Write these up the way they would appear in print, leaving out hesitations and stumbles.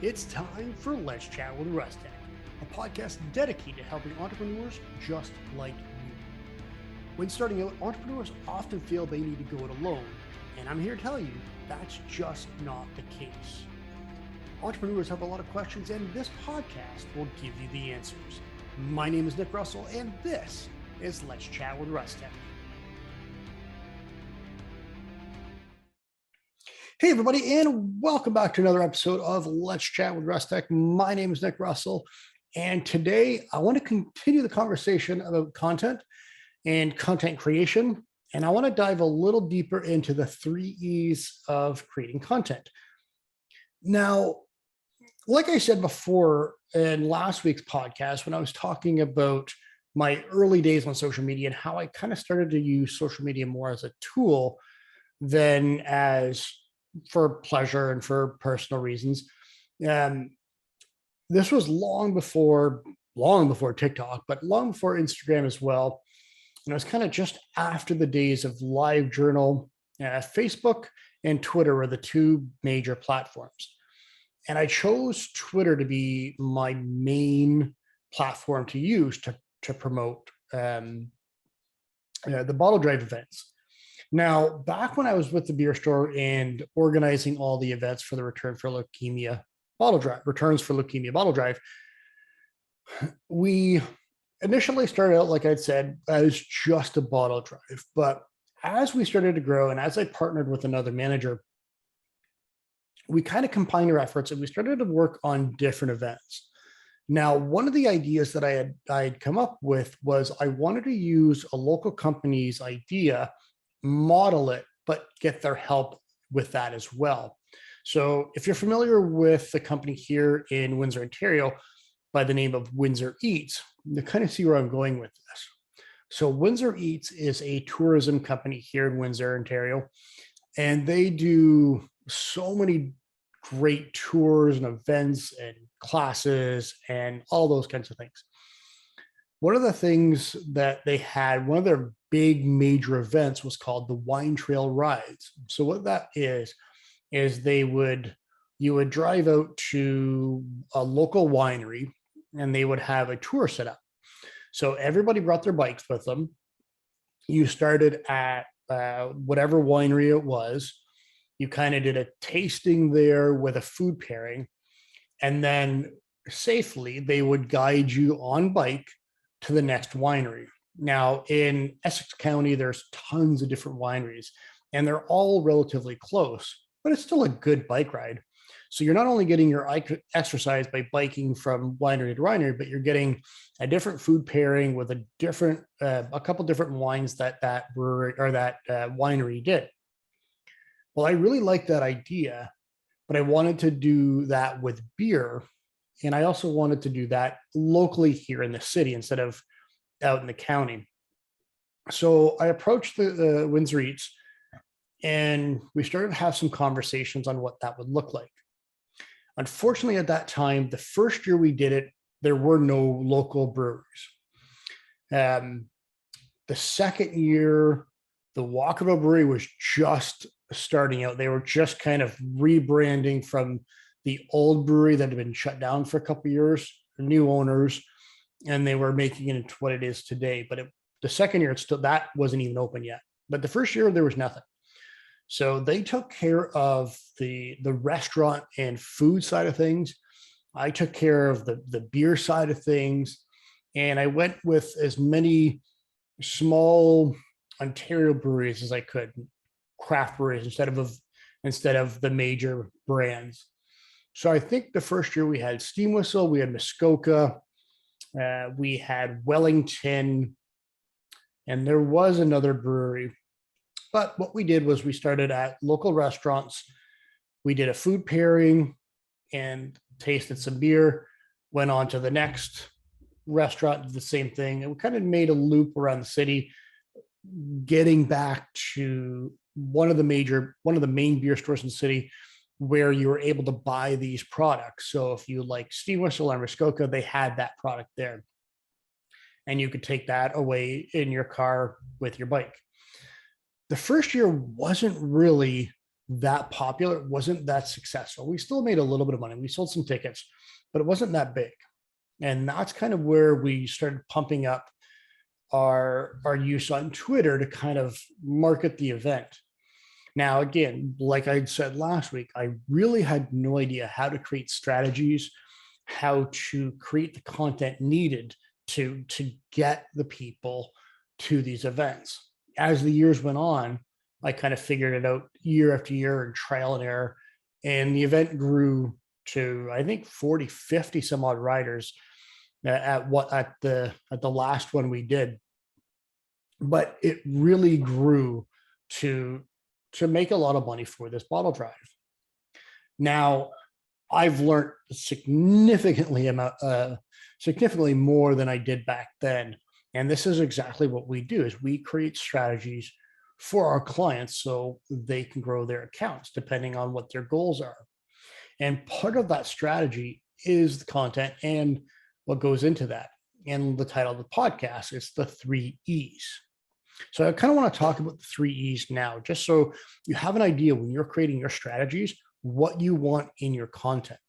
It's time for Let's Chat with Russtek, a podcast dedicated to helping entrepreneurs just like you. When starting out, entrepreneurs often feel they need to go it alone, and I'm here to tell you that's just not the case. Entrepreneurs have a lot of questions, and this podcast will give you the answers. My name is Nick Russell, and this is Let's Chat with Russtek. Hey, everybody, and welcome back to another episode of Let's Chat with Russtek. My name is Nick Russell, and today I want to continue the conversation about content and content creation, and I want to dive a little deeper into the 3 E's of creating content. Now, like I said before in last week's podcast, when I was talking about my early days on social media and how I kind of started to use social media more as a tool than as for pleasure and for personal reasons. This was long before TikTok, but long before Instagram as well. And it was kind of just after the days of LiveJournal. Facebook and Twitter were the two major platforms. And I chose Twitter to be my main platform to use to promote the bottle drive events. Now, back when I was with the beer store and organizing all the events for the Returns for Leukemia bottle drive, we initially started out, like I'd said, as just a bottle drive. But as we started to grow and as I partnered with another manager, we kind of combined our efforts and we started to work on different events. Now, one of the ideas that I had come up with was I wanted to use a local company's idea, model it, but get their help with that as well. So if you're familiar with the company here in Windsor, Ontario, by the name of Windsor Eats, you kind of see where I'm going with this. So Windsor Eats is a tourism company here in Windsor, Ontario, and they do so many great tours and events and classes and all those kinds of things. One of the things that they had, one of their big major events was called the Wine Trail Rides. So what that is you would drive out to a local winery and they would have a tour set up. So everybody brought their bikes with them. You started at whatever winery it was. You kind of did a tasting there with a food pairing. And then safely, they would guide you on bike to the next winery. Now, in Essex County, there's tons of different wineries, and they're all relatively close, but it's still a good bike ride. So you're not only getting your exercise by biking from winery to winery, but you're getting a different food pairing with a couple different wines that brewery or that winery did. Well, I really like that idea, but I wanted to do that with beer. And I also wanted to do that locally here in the city instead of out in the county. So I approached the Windsor Eats and we started to have some conversations on what that would look like. Unfortunately, at that time, the first year we did it, there were no local breweries. The second year, the Walkerville Brewery was just starting out. They were just kind of rebranding from the old brewery that had been shut down for a couple of years, new owners, and they were making it into what it is today. But the second year, that wasn't even open yet. But the first year, there was nothing. So they took care of the restaurant and food side of things. I took care of the beer side of things. And I went with as many small Ontario breweries as I could, craft breweries instead of the major brands. So I think the first year we had Steam Whistle, we had Muskoka, we had Wellington, and there was another brewery. But what we did was we started at local restaurants. We did a food pairing and tasted some beer, went on to the next restaurant, did the same thing. And we kind of made a loop around the city, getting back to one of the main beer stores in the city where you were able to buy these products. So if you like Steam Whistle and Muskoka, they had that product there. And you could take that away in your car with your bike. The first year wasn't really that popular. It wasn't that successful. We still made a little bit of money. We sold some tickets, but it wasn't that big. And that's kind of where we started pumping up our use on Twitter to kind of market the event. Now, again, like I said last week, I really had no idea how to create strategies, how to create the content needed to get the people to these events. As the years went on, I kind of figured it out year after year and trial and error. And the event grew to, I think, 40, 50 some odd riders at the last one we did. But it really grew to make a lot of money for this bottle drive. Now, I've learned significantly more than I did back then. And this is exactly what we do: is we create strategies for our clients so they can grow their accounts depending on what their goals are. And part of that strategy is the content and what goes into that. And the title of the podcast is the 3 E's. So I kind of want to talk about the 3 E's now, just so you have an idea when you're creating your strategies, what you want in your content.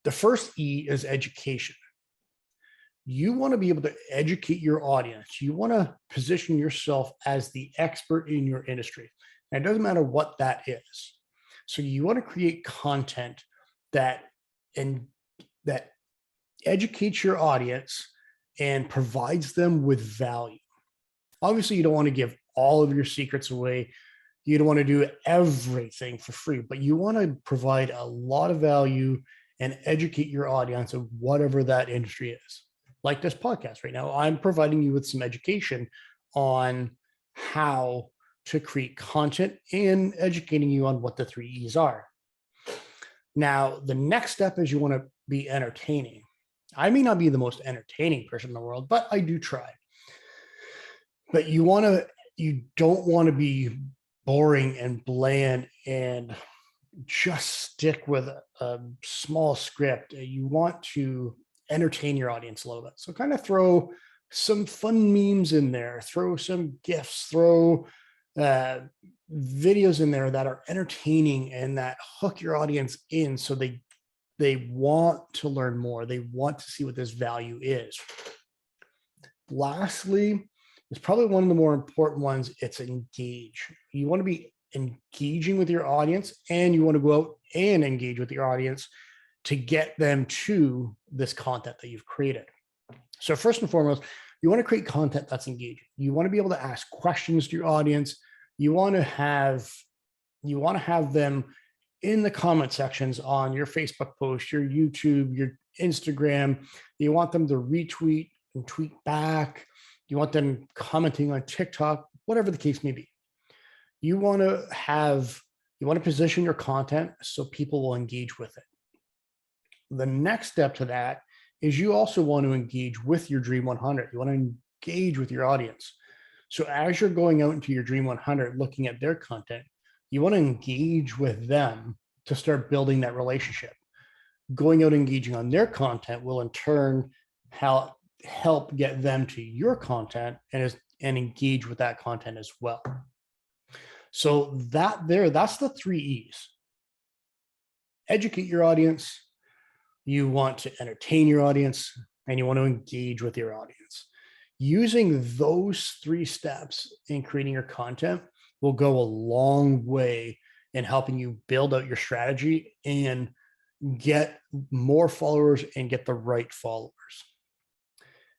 The first E is education. You want to be able to educate your audience. You want to position yourself as the expert in your industry. And it doesn't matter what that is. So you want to create content that educates your audience and provides them with value. Obviously, you don't want to give all of your secrets away. You don't want to do everything for free, but you want to provide a lot of value and educate your audience of whatever that industry is. Like this podcast right now, I'm providing you with some education on how to create content and educating you on what the 3 E's are. Now, the next step is you want to be entertaining. I may not be the most entertaining person in the world, but I do try. But you don't want to be boring and bland and just stick with a small script. You want to entertain your audience a little bit. So kind of throw some fun memes in there, throw some GIFs, throw videos in there that are entertaining and that hook your audience in, so they want to learn more. They want to see what this value is. Lastly, it's probably one of the more important ones. It's engage. You want to be engaging with your audience, and you want to go out and engage with your audience to get them to this content that you've created. So first and foremost, you want to create content that's engaging. You want to be able to ask questions to your audience. You want to have them in the comment sections on your Facebook post, your YouTube, your Instagram. You want them to retweet and tweet back. You want them commenting on TikTok, whatever the case may be. You want to position your content so people will engage with it. The next step to that is you also want to engage with your Dream 100. You want to engage with your audience. So as you're going out into your Dream 100, looking at their content, you want to engage with them to start building that relationship. Going out engaging on their content will in turn help get them to your content and engage with that content as well. So that's the 3 E's. Educate your audience. You want to entertain your audience, and you want to engage with your audience. Using those 3 steps in creating your content will go a long way in helping you build out your strategy and get more followers and get the right followers.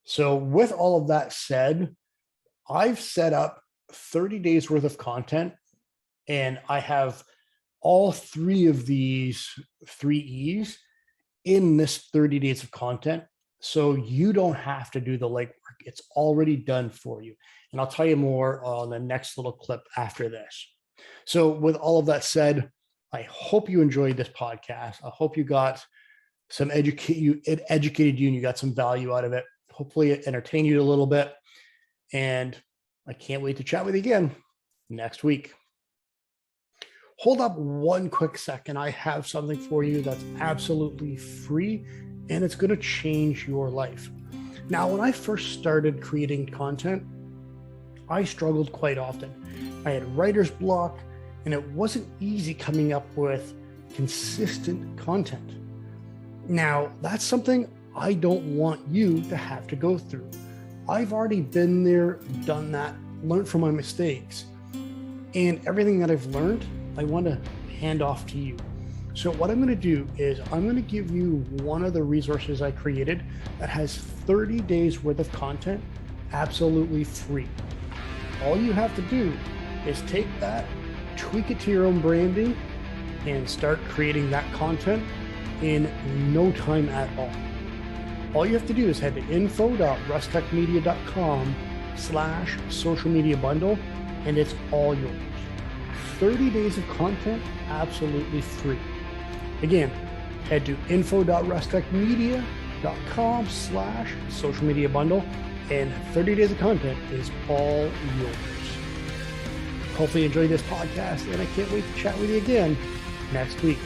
So with all of that said, I've set up 30 days worth of content, and I have all 3 of these 3 E's in this 30 days of content. So you don't have to do the legwork. It's already done for you. And I'll tell you more on the next little clip after this. So with all of that said, I hope you enjoyed this podcast. I hope you got some it educated you and you got some value out of it. Hopefully it entertained you a little bit. And I can't wait to chat with you again next week. Hold up one quick second. I have something for you that's absolutely free, and it's going to change your life. Now, when I first started creating content, I struggled quite often. I had writer's block, and it wasn't easy coming up with consistent content. Now, that's something I don't want you to have to go through. I've already been there, done that, learned from my mistakes, and everything that I've learned, I want to hand off to you. So what I'm going to do is I'm going to give you one of the resources I created that has 30 days worth of content absolutely free. All you have to do is take that, tweak it to your own branding, and start creating that content in no time at all. All you have to do is head to info.rustekmedia.com/social media bundle, and it's all yours. 30 days of content absolutely free. Again, head to info.rustekmedia.com/social media bundle, and 30 days of content is all yours. Hopefully you enjoyed this podcast, and I can't wait to chat with you again next week.